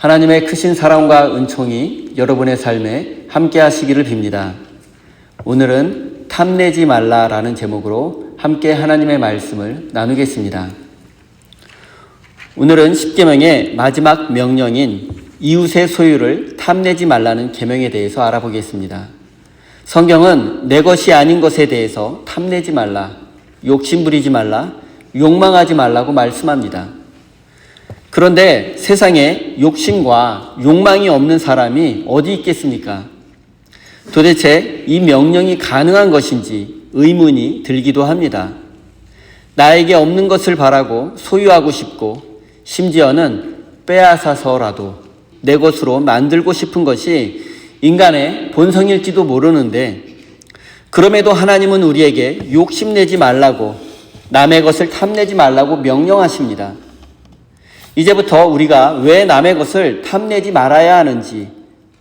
하나님의 크신 사랑과 은총이 여러분의 삶에 함께 하시기를 빕니다. 오늘은 탐내지 말라라는 제목으로 함께 하나님의 말씀을 나누겠습니다. 오늘은 십계명의 마지막 명령인 이웃의 소유를 탐내지 말라는 계명에 대해서 알아보겠습니다. 성경은 내 것이 아닌 것에 대해서 탐내지 말라, 욕심부리지 말라, 욕망하지 말라고 말씀합니다. 그런데 세상에 욕심과 욕망이 없는 사람이 어디 있겠습니까? 도대체 이 명령이 가능한 것인지 의문이 들기도 합니다. 나에게 없는 것을 바라고 소유하고 싶고 심지어는 빼앗아서라도 내 것으로 만들고 싶은 것이 인간의 본성일지도 모르는데, 그럼에도 하나님은 우리에게 욕심내지 말라고, 남의 것을 탐내지 말라고 명령하십니다. 이제부터 우리가 왜 남의 것을 탐내지 말아야 하는지,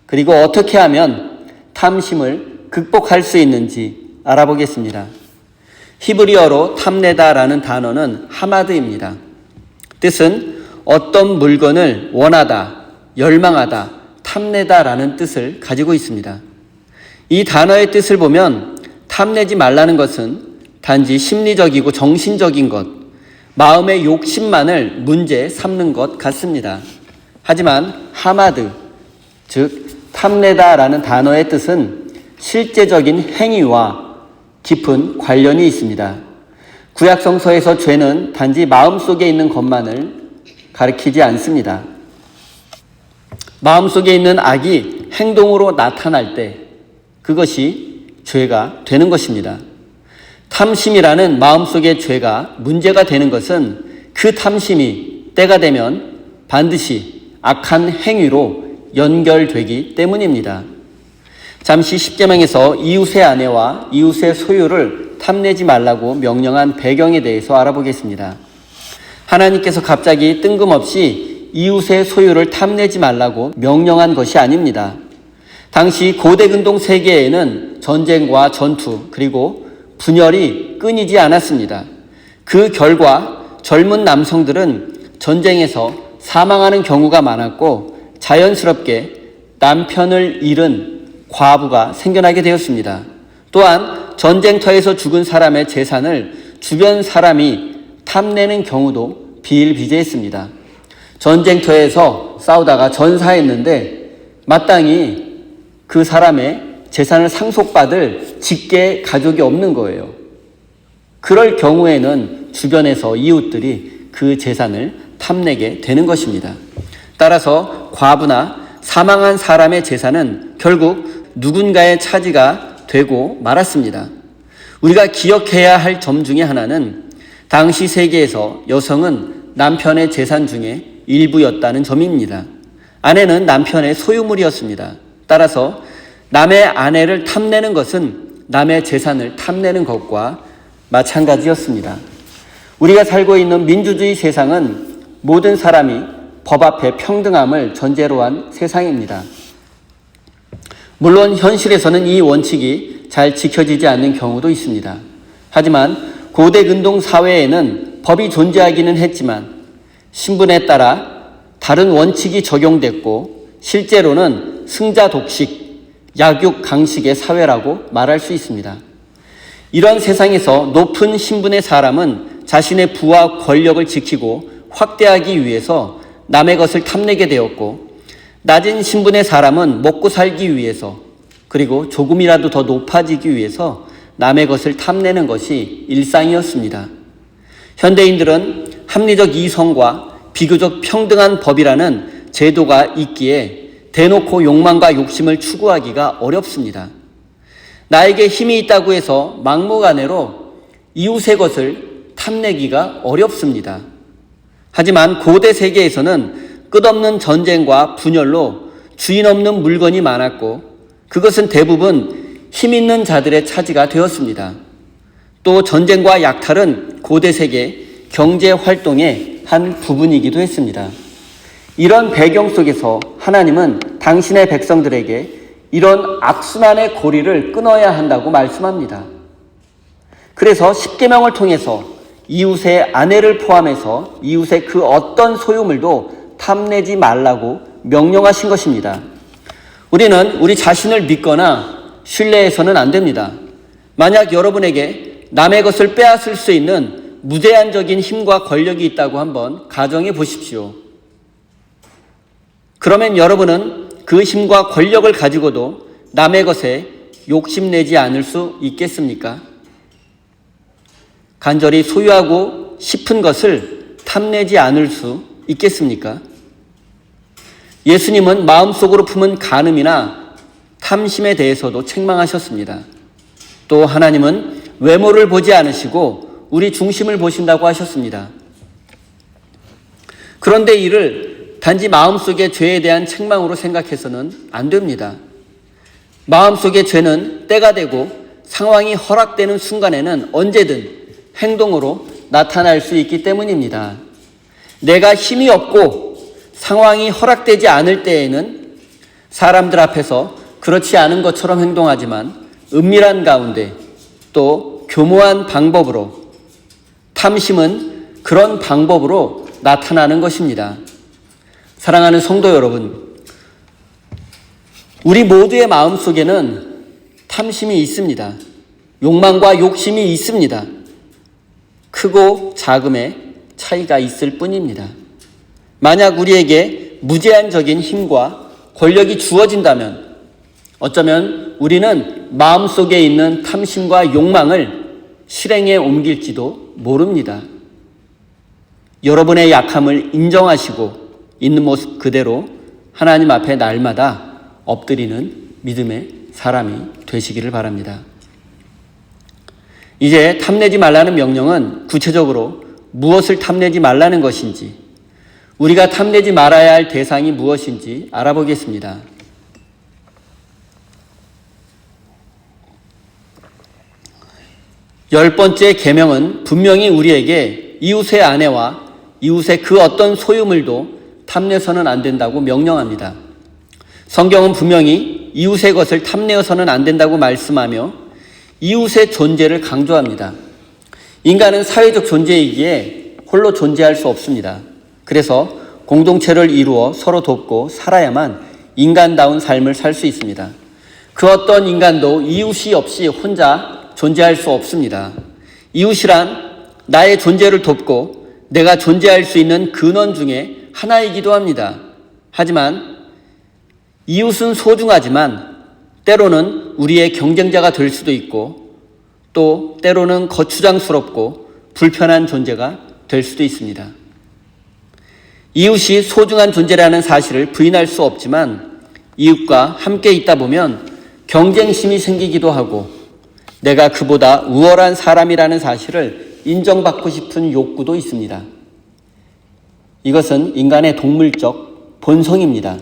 그리고 어떻게 하면 탐심을 극복할 수 있는지 알아보겠습니다. 히브리어로 탐내다라는 단어는 하마드입니다. 뜻은 어떤 물건을 원하다, 열망하다, 탐내다라는 뜻을 가지고 있습니다. 이 단어의 뜻을 보면 탐내지 말라는 것은 단지 심리적이고 정신적인 것, 마음의 욕심만을 문제 삼는 것 같습니다. 하지만 하마드, 즉 탐내다라는 단어의 뜻은 실제적인 행위와 깊은 관련이 있습니다. 구약 성서에서 죄는 단지 마음속에 있는 것만을 가리키지 않습니다. 마음속에 있는 악이 행동으로 나타날 때 그것이 죄가 되는 것입니다. 탐심이라는 마음속의 죄가 문제가 되는 것은 그 탐심이 때가 되면 반드시 악한 행위로 연결되기 때문입니다. 잠시 십계명에서 이웃의 아내와 이웃의 소유를 탐내지 말라고 명령한 배경에 대해서 알아보겠습니다. 하나님께서 갑자기 뜬금없이 이웃의 소유를 탐내지 말라고 명령한 것이 아닙니다. 당시 고대 근동 세계에는 전쟁과 전투 그리고 분열이 끊이지 않았습니다. 그 결과 젊은 남성들은 전쟁에서 사망하는 경우가 많았고 자연스럽게 남편을 잃은 과부가 생겨나게 되었습니다. 또한 전쟁터에서 죽은 사람의 재산을 주변 사람이 탐내는 경우도 비일비재했습니다. 전쟁터에서 싸우다가 전사했는데 마땅히 그 사람의 재산을 상속받을 직계 가족이 없는 거예요. 그럴 경우에는 주변에서 이웃들이 그 재산을 탐내게 되는 것입니다. 따라서 과부나 사망한 사람의 재산은 결국 누군가의 차지가 되고 말았습니다. 우리가 기억해야 할 점 중에 하나는 당시 세계에서 여성은 남편의 재산 중에 일부였다는 점입니다. 아내는 남편의 소유물이었습니다. 따라서 남의 아내를 탐내는 것은 남의 재산을 탐내는 것과 마찬가지였습니다. 우리가 살고 있는 민주주의 세상은 모든 사람이 법 앞에 평등함을 전제로 한 세상입니다. 물론 현실에서는 이 원칙이 잘 지켜지지 않는 경우도 있습니다. 하지만 고대 근동 사회에는 법이 존재하기는 했지만 신분에 따라 다른 원칙이 적용됐고 실제로는 승자 독식, 약육 강식의 사회라고 말할 수 있습니다. 이런 세상에서 높은 신분의 사람은 자신의 부와 권력을 지키고 확대하기 위해서 남의 것을 탐내게 되었고, 낮은 신분의 사람은 먹고 살기 위해서 그리고 조금이라도 더 높아지기 위해서 남의 것을 탐내는 것이 일상이었습니다. 현대인들은 합리적 이성과 비교적 평등한 법이라는 제도가 있기에 대놓고 욕망과 욕심을 추구하기가 어렵습니다. 나에게 힘이 있다고 해서 막무가내로 이웃의 것을 탐내기가 어렵습니다. 하지만 고대 세계에서는 끝없는 전쟁과 분열로 주인 없는 물건이 많았고 그것은 대부분 힘 있는 자들의 차지가 되었습니다. 또 전쟁과 약탈은 고대 세계 경제 활동의 한 부분이기도 했습니다. 이런 배경 속에서 하나님은 당신의 백성들에게 이런 악순환의 고리를 끊어야 한다고 말씀합니다. 그래서 십계명을 통해서 이웃의 아내를 포함해서 이웃의 그 어떤 소유물도 탐내지 말라고 명령하신 것입니다. 우리는 우리 자신을 믿거나 신뢰해서는 안 됩니다. 만약 여러분에게 남의 것을 빼앗을 수 있는 무제한적인 힘과 권력이 있다고 한번 가정해 보십시오. 그러면 여러분은 그 힘과 권력을 가지고도 남의 것에 욕심내지 않을 수 있겠습니까? 간절히 소유하고 싶은 것을 탐내지 않을 수 있겠습니까? 예수님은 마음속으로 품은 간음이나 탐심에 대해서도 책망하셨습니다. 또 하나님은 외모를 보지 않으시고 우리 중심을 보신다고 하셨습니다. 그런데 이를 단지 마음속의 죄에 대한 책망으로 생각해서는 안 됩니다. 마음속의 죄는 때가 되고 상황이 허락되는 순간에는 언제든 행동으로 나타날 수 있기 때문입니다. 내가 힘이 없고 상황이 허락되지 않을 때에는 사람들 앞에서 그렇지 않은 것처럼 행동하지만 은밀한 가운데 또 교묘한 방법으로, 탐심은 그런 방법으로 나타나는 것입니다. 사랑하는 성도 여러분, 우리 모두의 마음속에는 탐심이 있습니다. 욕망과 욕심이 있습니다. 크고 작음의 차이가 있을 뿐입니다. 만약 우리에게 무제한적인 힘과 권력이 주어진다면 어쩌면 우리는 마음속에 있는 탐심과 욕망을 실행에 옮길지도 모릅니다. 여러분의 약함을 인정하시고 있는 모습 그대로 하나님 앞에 날마다 엎드리는 믿음의 사람이 되시기를 바랍니다. 이제 탐내지 말라는 명령은 구체적으로 무엇을 탐내지 말라는 것인지, 우리가 탐내지 말아야 할 대상이 무엇인지 알아보겠습니다. 10번째 계명은 분명히 우리에게 이웃의 아내와 이웃의 그 어떤 소유물도 탐내서는 안 된다고 명령합니다. 성경은 분명히 이웃의 것을 탐내어서는 안 된다고 말씀하며 이웃의 존재를 강조합니다. 인간은 사회적 존재이기에 홀로 존재할 수 없습니다. 그래서 공동체를 이루어 서로 돕고 살아야만 인간다운 삶을 살 수 있습니다. 그 어떤 인간도 이웃이 없이 혼자 존재할 수 없습니다. 이웃이란 나의 존재를 돕고 내가 존재할 수 있는 근원 중에 하나이기도 합니다. 하지만 이웃은 소중하지만 때로는 우리의 경쟁자가 될 수도 있고 또 때로는 거추장스럽고 불편한 존재가 될 수도 있습니다. 이웃이 소중한 존재라는 사실을 부인할 수 없지만 이웃과 함께 있다 보면 경쟁심이 생기기도 하고 내가 그보다 우월한 사람이라는 사실을 인정받고 싶은 욕구도 있습니다. 이것은 인간의 동물적 본성입니다.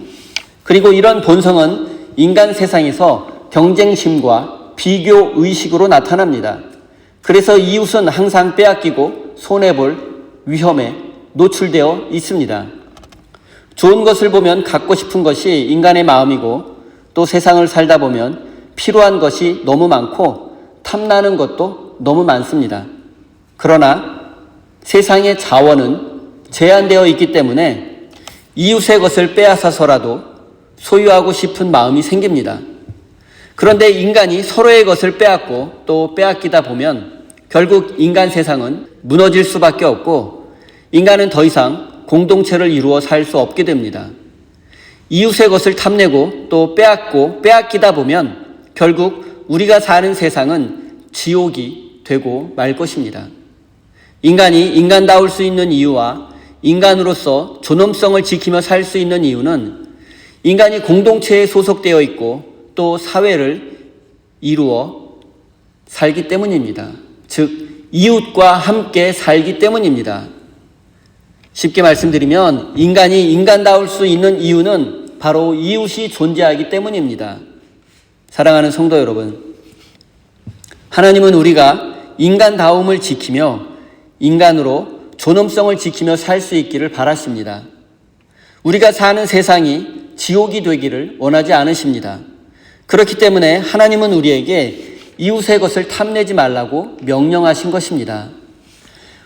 그리고 이런 본성은 인간 세상에서 경쟁심과 비교 의식으로 나타납니다. 그래서 이웃은 항상 빼앗기고 손해볼 위험에 노출되어 있습니다. 좋은 것을 보면 갖고 싶은 것이 인간의 마음이고 또 세상을 살다 보면 필요한 것이 너무 많고 탐나는 것도 너무 많습니다. 그러나 세상의 자원은 제한되어 있기 때문에 이웃의 것을 빼앗아서라도 소유하고 싶은 마음이 생깁니다. 그런데 인간이 서로의 것을 빼앗고 또 빼앗기다 보면 결국 인간 세상은 무너질 수밖에 없고 인간은 더 이상 공동체를 이루어 살 수 없게 됩니다. 이웃의 것을 탐내고 또 빼앗고 빼앗기다 보면 결국 우리가 사는 세상은 지옥이 되고 말 것입니다. 인간이 인간다울 수 있는 이유와 인간으로서 존엄성을 지키며 살 수 있는 이유는 인간이 공동체에 소속되어 있고 또 사회를 이루어 살기 때문입니다. 즉 이웃과 함께 살기 때문입니다. 쉽게 말씀드리면 인간이 인간다울 수 있는 이유는 바로 이웃이 존재하기 때문입니다. 사랑하는 성도 여러분, 하나님은 우리가 인간다움을 지키며 인간으로 존엄성을 지키며 살 수 있기를 바라십니다. 우리가 사는 세상이 지옥이 되기를 원하지 않으십니다. 그렇기 때문에 하나님은 우리에게 이웃의 것을 탐내지 말라고 명령하신 것입니다.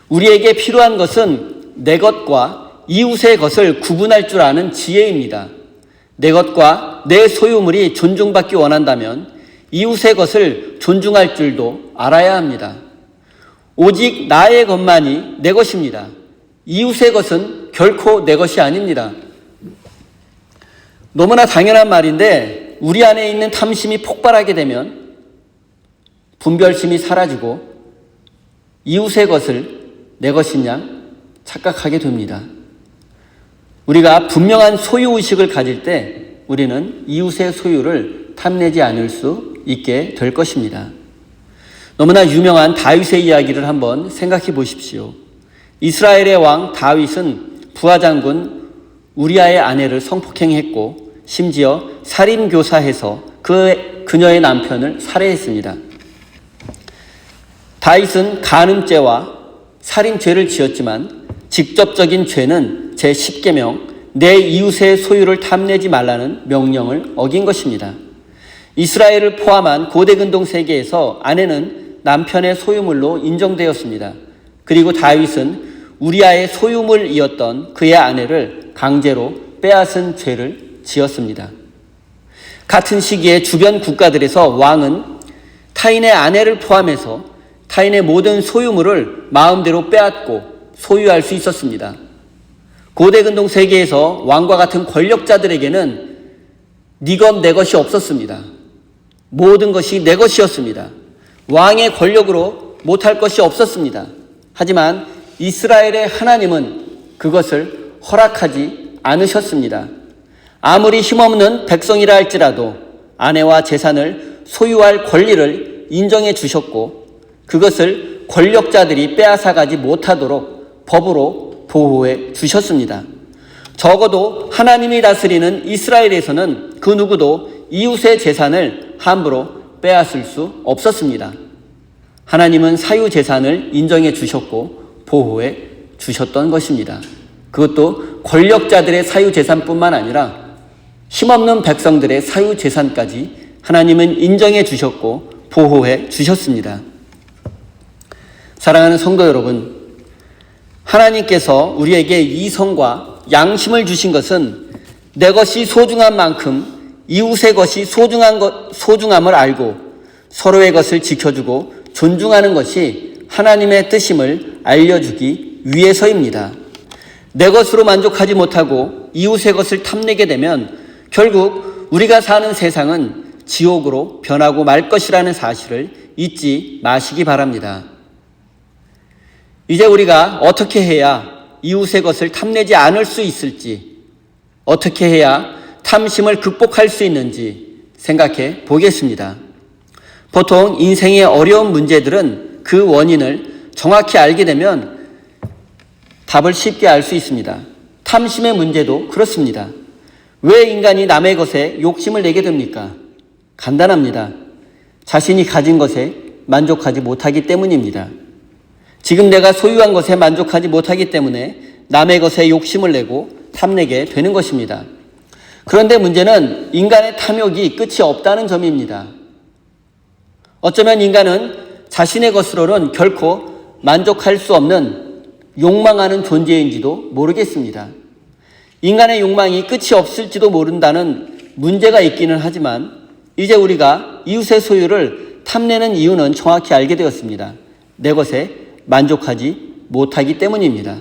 우리에게 필요한 것은 내 것과 이웃의 것을 구분할 줄 아는 지혜입니다. 내 것과 내 소유물이 존중받기 원한다면 이웃의 것을 존중할 줄도 알아야 합니다. 오직 나의 것만이 내 것입니다. 이웃의 것은 결코 내 것이 아닙니다. 너무나 당연한 말인데 우리 안에 있는 탐심이 폭발하게 되면 분별심이 사라지고 이웃의 것을 내 것인 양 착각하게 됩니다. 우리가 분명한 소유의식을 가질 때 우리는 이웃의 소유를 탐내지 않을 수 있게 될 것입니다. 너무나 유명한 다윗의 이야기를 한번 생각해 보십시오. 이스라엘의 왕 다윗은 부하장군 우리아의 아내를 성폭행했고 심지어 살인교사해서 그녀의 남편을 살해했습니다. 다윗은 간음죄와 살인죄를 지었지만 직접적인 죄는 제10계명 내 이웃의 소유를 탐내지 말라는 명령을 어긴 것입니다. 이스라엘을 포함한 고대 근동 세계에서 아내는 남편의 소유물로 인정되었습니다. 그리고 다윗은 우리아의 소유물이었던 그의 아내를 강제로 빼앗은 죄를 지었습니다. 같은 시기에 주변 국가들에서 왕은 타인의 아내를 포함해서 타인의 모든 소유물을 마음대로 빼앗고 소유할 수 있었습니다. 고대 근동 세계에서 왕과 같은 권력자들에게는 네 것 내 것이 없었습니다. 모든 것이 내 것이었습니다. 왕의 권력으로 못할 것이 없었습니다. 하지만 이스라엘의 하나님은 그것을 허락하지 않으셨습니다. 아무리 힘없는 백성이라 할지라도 아내와 재산을 소유할 권리를 인정해 주셨고 그것을 권력자들이 빼앗아가지 못하도록 법으로 보호해 주셨습니다. 적어도 하나님이 다스리는 이스라엘에서는 그 누구도 이웃의 재산을 함부로 빼앗을 수 없었습니다. 하나님은 사유재산을 인정해 주셨고 보호해 주셨던 것입니다. 그것도 권력자들의 사유재산뿐만 아니라 힘없는 백성들의 사유재산까지 하나님은 인정해 주셨고 보호해 주셨습니다. 사랑하는 성도 여러분, 하나님께서 우리에게 이성과 양심을 주신 것은 내 것이 소중한 만큼 이웃의 것이 소중함을 알고 서로의 것을 지켜주고 존중하는 것이 하나님의 뜻임을 알려주기 위해서입니다. 내 것으로 만족하지 못하고 이웃의 것을 탐내게 되면 결국 우리가 사는 세상은 지옥으로 변하고 말 것이라는 사실을 잊지 마시기 바랍니다. 이제 우리가 어떻게 해야 이웃의 것을 탐내지 않을 수 있을지, 어떻게 해야 탐심을 극복할 수 있는지 생각해 보겠습니다. 보통 인생의 어려운 문제들은 그 원인을 정확히 알게 되면 답을 쉽게 알 수 있습니다. 탐심의 문제도 그렇습니다. 왜 인간이 남의 것에 욕심을 내게 됩니까? 간단합니다. 자신이 가진 것에 만족하지 못하기 때문입니다. 지금 내가 소유한 것에 만족하지 못하기 때문에 남의 것에 욕심을 내고 탐내게 되는 것입니다. 그런데 문제는 인간의 탐욕이 끝이 없다는 점입니다. 어쩌면 인간은 자신의 것으로는 결코 만족할 수 없는 욕망하는 존재인지도 모르겠습니다. 인간의 욕망이 끝이 없을지도 모른다는 문제가 있기는 하지만 이제 우리가 이웃의 소유를 탐내는 이유는 정확히 알게 되었습니다. 내 것에 만족하지 못하기 때문입니다.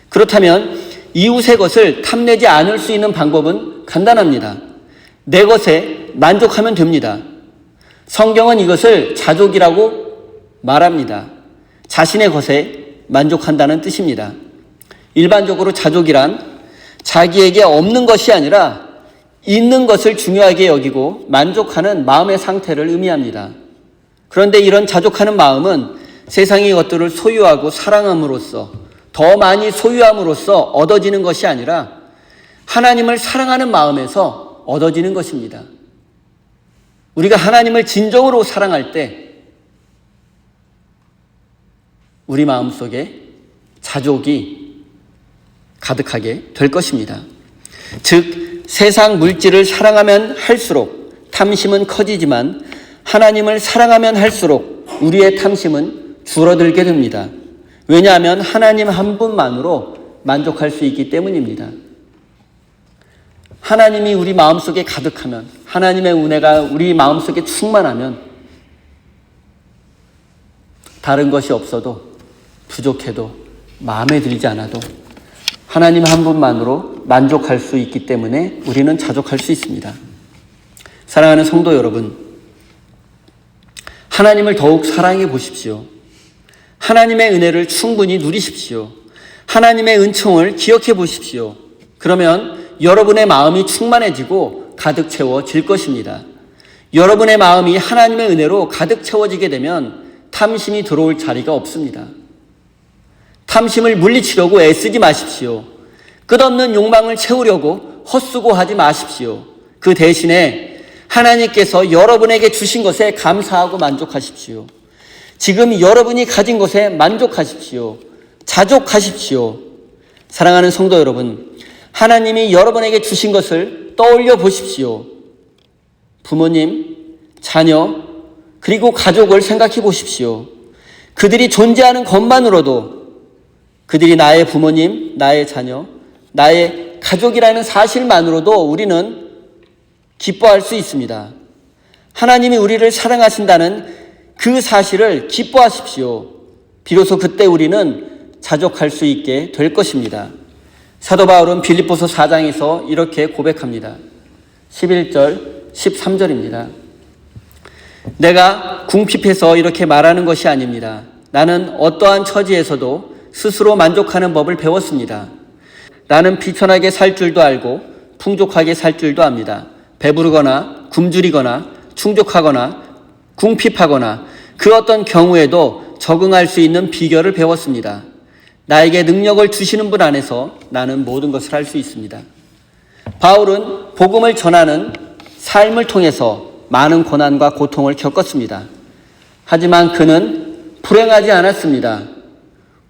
그렇다면 이웃의 것을 탐내지 않을 수 있는 방법은 간단합니다. 내 것에 만족하면 됩니다. 성경은 이것을 자족이라고 말합니다. 자신의 것에 만족한다는 뜻입니다. 일반적으로 자족이란 자기에게 없는 것이 아니라 있는 것을 중요하게 여기고 만족하는 마음의 상태를 의미합니다. 그런데 이런 자족하는 마음은 세상의 것들을 소유하고 사랑함으로써 더 많이 소유함으로써 얻어지는 것이 아니라 하나님을 사랑하는 마음에서 얻어지는 것입니다. 우리가 하나님을 진정으로 사랑할 때 우리 마음속에 자족이 가득하게 될 것입니다. 즉 세상 물질을 사랑하면 할수록 탐심은 커지지만 하나님을 사랑하면 할수록 우리의 탐심은 줄어들게 됩니다. 왜냐하면 하나님 한 분만으로 만족할 수 있기 때문입니다. 하나님이 우리 마음속에 가득하면, 하나님의 은혜가 우리 마음속에 충만하면 다른 것이 없어도, 부족해도, 마음에 들지 않아도 하나님 한 분만으로 만족할 수 있기 때문에 우리는 자족할 수 있습니다. 사랑하는 성도 여러분, 하나님을 더욱 사랑해 보십시오. 하나님의 은혜를 충분히 누리십시오. 하나님의 은총을 기억해 보십시오. 그러면 여러분의 마음이 충만해지고 가득 채워질 것입니다. 여러분의 마음이 하나님의 은혜로 가득 채워지게 되면 탐심이 들어올 자리가 없습니다. 탐심을 물리치려고 애쓰지 마십시오. 끝없는 욕망을 채우려고 헛수고하지 마십시오. 그 대신에 하나님께서 여러분에게 주신 것에 감사하고 만족하십시오. 지금 여러분이 가진 것에 만족하십시오. 자족하십시오. 사랑하는 성도 여러분, 하나님이 여러분에게 주신 것을 떠올려 보십시오. 부모님, 자녀, 그리고 가족을 생각해 보십시오. 그들이 존재하는 것만으로도, 그들이 나의 부모님, 나의 자녀, 나의 가족이라는 사실만으로도 우리는 기뻐할 수 있습니다. 하나님이 우리를 사랑하신다는 그 사실을 기뻐하십시오. 비로소 그때 우리는 자족할 수 있게 될 것입니다. 사도 바울은 빌립보서 4장에서 이렇게 고백합니다. 11절, 13절입니다. 내가 궁핍해서 이렇게 말하는 것이 아닙니다. 나는 어떠한 처지에서도 스스로 만족하는 법을 배웠습니다. 나는 비천하게 살 줄도 알고 풍족하게 살 줄도 압니다. 배부르거나 굶주리거나 충족하거나 궁핍하거나 그 어떤 경우에도 적응할 수 있는 비결을 배웠습니다. 나에게 능력을 주시는 분 안에서 나는 모든 것을 할 수 있습니다. 바울은 복음을 전하는 삶을 통해서 많은 고난과 고통을 겪었습니다. 하지만 그는 불행하지 않았습니다.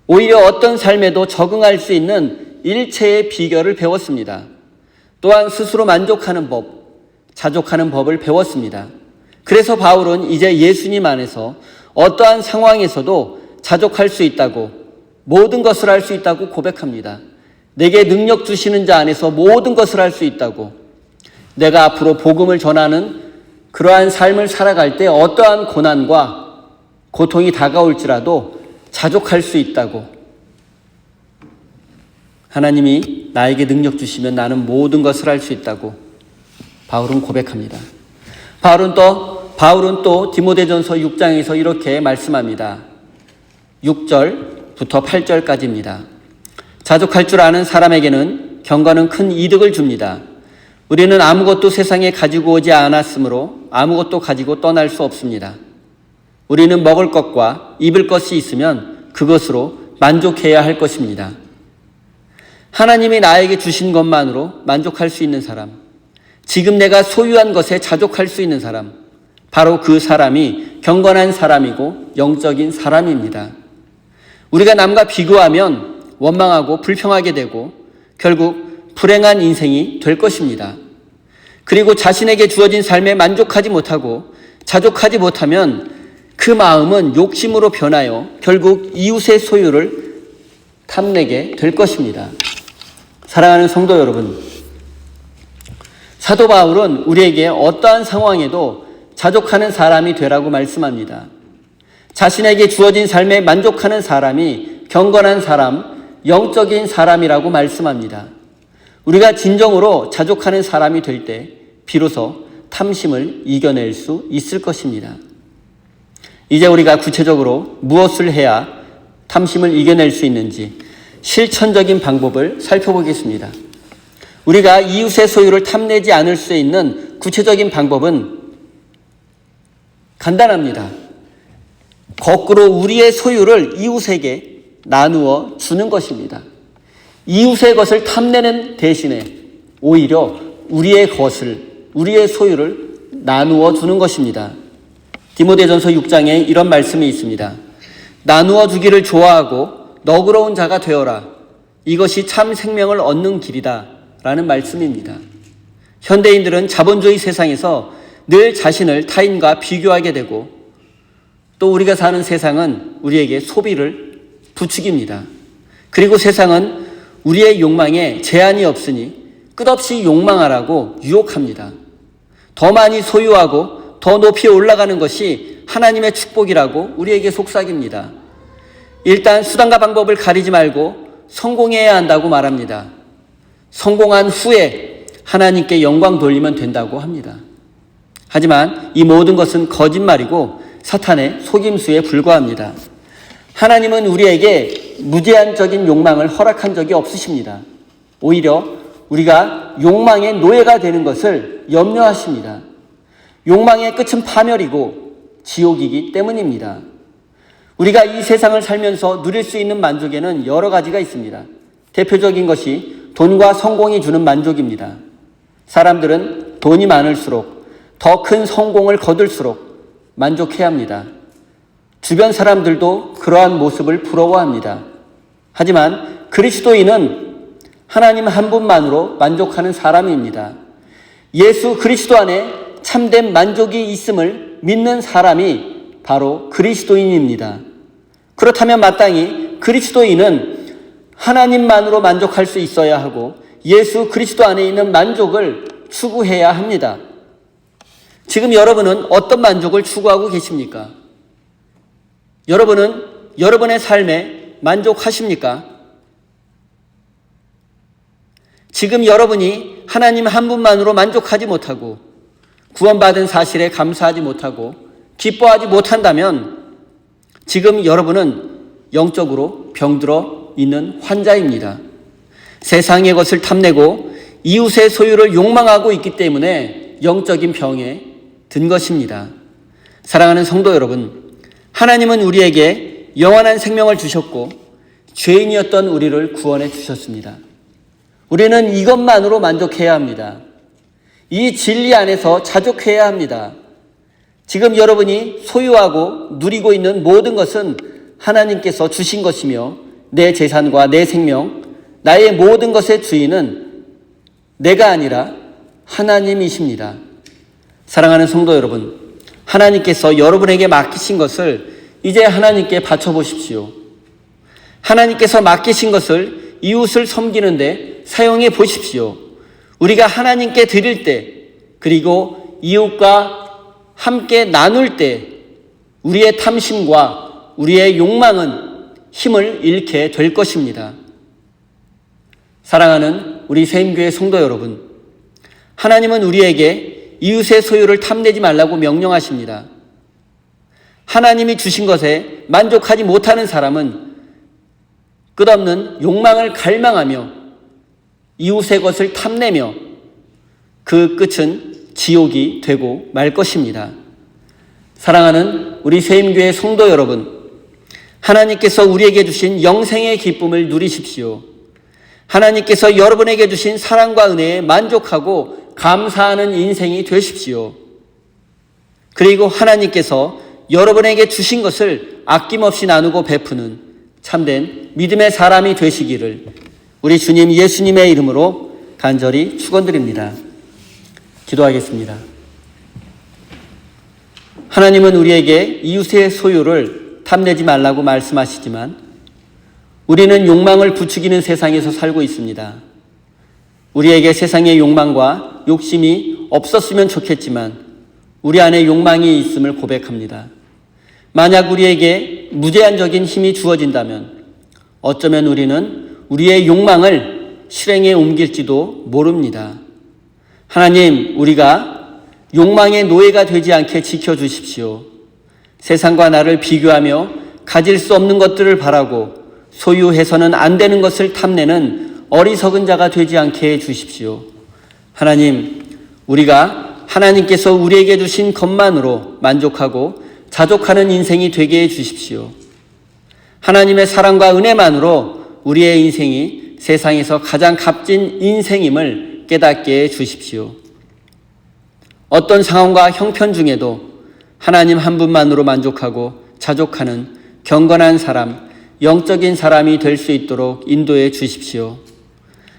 오히려 어떤 삶에도 적응할 수 있는 일체의 비결을 배웠습니다. 또한 스스로 만족하는 법, 자족하는 법을 배웠습니다. 그래서 바울은 이제 예수님 안에서 어떠한 상황에서도 자족할 수 있다고, 모든 것을 할 수 있다고 고백합니다. 내게 능력 주시는 자 안에서 모든 것을 할 수 있다고, 내가 앞으로 복음을 전하는 그러한 삶을 살아갈 때 어떠한 고난과 고통이 다가올지라도 자족할 수 있다고, 하나님이 나에게 능력 주시면 나는 모든 것을 할 수 있다고 바울은 고백합니다. 바울은 또 디모데전서 6장에서 이렇게 말씀합니다. 6절부터 8절까지입니다. 자족할 줄 아는 사람에게는 경건은 큰 이득을 줍니다. 우리는 아무것도 세상에 가지고 오지 않았으므로 아무것도 가지고 떠날 수 없습니다. 우리는 먹을 것과 입을 것이 있으면 그것으로 만족해야 할 것입니다. 하나님이 나에게 주신 것만으로 만족할 수 있는 사람, 지금 내가 소유한 것에 자족할 수 있는 사람, 바로 그 사람이 경건한 사람이고 영적인 사람입니다. 우리가 남과 비교하면 원망하고 불평하게 되고 결국 불행한 인생이 될 것입니다. 그리고 자신에게 주어진 삶에 만족하지 못하고 자족하지 못하면 그 마음은 욕심으로 변하여 결국 이웃의 소유를 탐내게 될 것입니다. 사랑하는 성도 여러분, 사도 바울은 우리에게 어떠한 상황에도 자족하는 사람이 되라고 말씀합니다. 자신에게 주어진 삶에 만족하는 사람이 경건한 사람, 영적인 사람이라고 말씀합니다. 우리가 진정으로 자족하는 사람이 될 때 비로소 탐심을 이겨낼 수 있을 것입니다. 이제 우리가 구체적으로 무엇을 해야 탐심을 이겨낼 수 있는지 실천적인 방법을 살펴보겠습니다. 우리가 이웃의 소유를 탐내지 않을 수 있는 구체적인 방법은 간단합니다. 거꾸로 우리의 소유를 이웃에게 나누어 주는 것입니다. 이웃의 것을 탐내는 대신에 오히려 우리의 소유를 나누어 주는 것입니다. 디모데전서 6장에 이런 말씀이 있습니다. 나누어 주기를 좋아하고 너그러운 자가 되어라. 이것이 참 생명을 얻는 길이다. 라는 말씀입니다. 현대인들은 자본주의 세상에서 늘 자신을 타인과 비교하게 되고 또 우리가 사는 세상은 우리에게 소비를 부추깁니다. 그리고 세상은 우리의 욕망에 제한이 없으니 끝없이 욕망하라고 유혹합니다. 더 많이 소유하고 더 높이 올라가는 것이 하나님의 축복이라고 우리에게 속삭입니다. 일단 수단과 방법을 가리지 말고 성공해야 한다고 말합니다. 성공한 후에 하나님께 영광 돌리면 된다고 합니다. 하지만 이 모든 것은 거짓말이고 사탄의 속임수에 불과합니다. 하나님은 우리에게 무제한적인 욕망을 허락한 적이 없으십니다. 오히려 우리가 욕망의 노예가 되는 것을 염려하십니다. 욕망의 끝은 파멸이고 지옥이기 때문입니다. 우리가 이 세상을 살면서 누릴 수 있는 만족에는 여러 가지가 있습니다. 대표적인 것이 돈과 성공이 주는 만족입니다. 사람들은 돈이 많을수록 더 큰 성공을 거둘수록 만족해야 합니다. 주변 사람들도 그러한 모습을 부러워합니다. 하지만 그리스도인은 하나님 한 분만으로 만족하는 사람입니다. 예수 그리스도 안에 참된 만족이 있음을 믿는 사람이 바로 그리스도인입니다. 그렇다면 마땅히 그리스도인은 하나님만으로 만족할 수 있어야 하고 예수 그리스도 안에 있는 만족을 추구해야 합니다. 지금 여러분은 어떤 만족을 추구하고 계십니까? 여러분은 여러분의 삶에 만족하십니까? 지금 여러분이 하나님 한 분만으로 만족하지 못하고 구원받은 사실에 감사하지 못하고 기뻐하지 못한다면 지금 여러분은 영적으로 병들어 있는 환자입니다. 세상의 것을 탐내고 이웃의 소유를 욕망하고 있기 때문에 영적인 병에 든 것입니다. 사랑하는 성도 여러분, 하나님은 우리에게 영원한 생명을 주셨고 죄인이었던 우리를 구원해 주셨습니다. 우리는 이것만으로 만족해야 합니다. 이 진리 안에서 자족해야 합니다. 지금 여러분이 소유하고 누리고 있는 모든 것은 하나님께서 주신 것이며 내 재산과 내 생명, 나의 모든 것의 주인은 내가 아니라 하나님이십니다. 사랑하는 성도 여러분, 하나님께서 여러분에게 맡기신 것을 이제 하나님께 바쳐보십시오. 하나님께서 맡기신 것을 이웃을 섬기는데 사용해 보십시오. 우리가 하나님께 드릴 때, 그리고 이웃과 함께 나눌 때 우리의 탐심과 우리의 욕망은 힘을 잃게 될 것입니다. 사랑하는 우리 새임교회 성도 여러분, 하나님은 우리에게 이웃의 소유를 탐내지 말라고 명령하십니다. 하나님이 주신 것에 만족하지 못하는 사람은 끝없는 욕망을 갈망하며 이웃의 것을 탐내며 그 끝은 지옥이 되고 말 것입니다. 사랑하는 우리 새임교회 성도 여러분, 하나님께서 우리에게 주신 영생의 기쁨을 누리십시오. 하나님께서 여러분에게 주신 사랑과 은혜에 만족하고 감사하는 인생이 되십시오. 그리고 하나님께서 여러분에게 주신 것을 아낌없이 나누고 베푸는 참된 믿음의 사람이 되시기를 우리 주님 예수님의 이름으로 간절히 축원드립니다. 기도하겠습니다. 하나님은 우리에게 이웃의 소유를 탐내지 말라고 말씀하시지만 우리는 욕망을 부추기는 세상에서 살고 있습니다. 우리에게 세상의 욕망과 욕심이 없었으면 좋겠지만 우리 안에 욕망이 있음을 고백합니다. 만약 우리에게 무제한적인 힘이 주어진다면 어쩌면 우리는 우리의 욕망을 실행에 옮길지도 모릅니다. 하나님, 우리가 욕망의 노예가 되지 않게 지켜주십시오. 세상과 나를 비교하며 가질 수 없는 것들을 바라고 소유해서는 안 되는 것을 탐내는 어리석은 자가 되지 않게 해주십시오. 하나님, 우리가 하나님께서 우리에게 주신 것만으로 만족하고 자족하는 인생이 되게 해주십시오. 하나님의 사랑과 은혜만으로 우리의 인생이 세상에서 가장 값진 인생임을 깨닫게 해주십시오. 어떤 상황과 형편 중에도 하나님 한 분만으로 만족하고 자족하는 경건한 사람, 영적인 사람이 될 수 있도록 인도해 주십시오.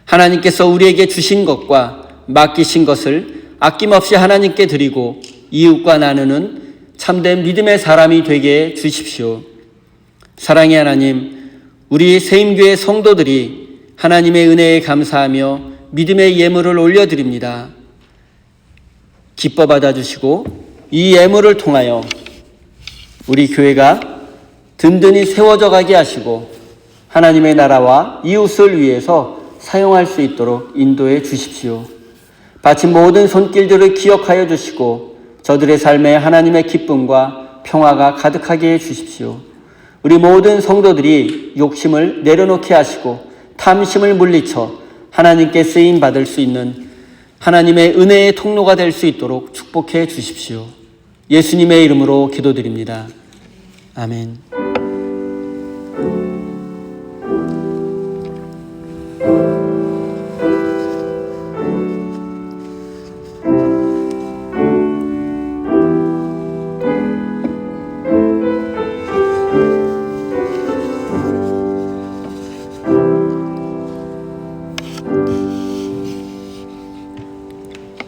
하나님께서 우리에게 주신 것과 맡기신 것을 아낌없이 하나님께 드리고 이웃과 나누는 참된 믿음의 사람이 되게 해 주십시오. 사랑의 하나님, 우리 새임교회 성도들이 하나님의 은혜에 감사하며 믿음의 예물을 올려드립니다. 기뻐 받아주시고 이 예물을 통하여 우리 교회가 든든히 세워져 가게 하시고 하나님의 나라와 이웃을 위해서 사용할 수 있도록 인도해 주십시오. 바친 모든 손길들을 기억하여 주시고 저들의 삶에 하나님의 기쁨과 평화가 가득하게 해 주십시오. 우리 모든 성도들이 욕심을 내려놓게 하시고 탐심을 물리쳐 하나님께 쓰임 받을 수 있는 하나님의 은혜의 통로가 될 수 있도록 축복해 주십시오. 예수님의 이름으로 기도드립니다. 아멘.